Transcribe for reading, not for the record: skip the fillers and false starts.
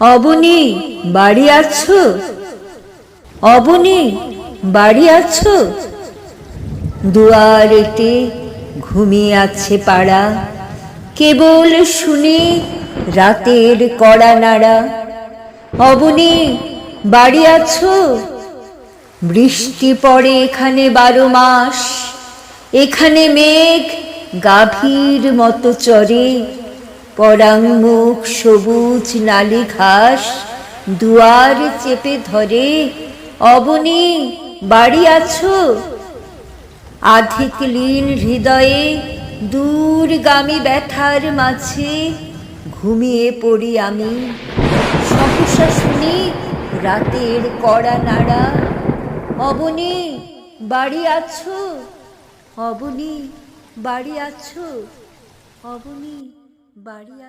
অবনী, বাড়ি আছো? অবনী, বাড়ি আছো? দুয়ারেতে ঘুমিয়ে আছে পাড়া, কেবল শুনি রাতের কড়া নাড়া। অবনী, বাড়ি আছো? বৃষ্টি পড়ে এখানে 12 মাস, এখানে মেঘ গাভীর মতো চরে। পরাং মুখ সবুজ নালি ঘাস দুয়ার চেপে ধরে। অবনী, বাড়ি আছো? আধিক লীন হৃদয়ে দূরগামী ব্যথার মাঝে ঘুমিয়ে পড়ি আমি। সহসা শুনি রাতের কড়া নাড়া। অবনী, বাড়ি আছো? অবনী, বাড়ি আছো? অবনী, বাড়ি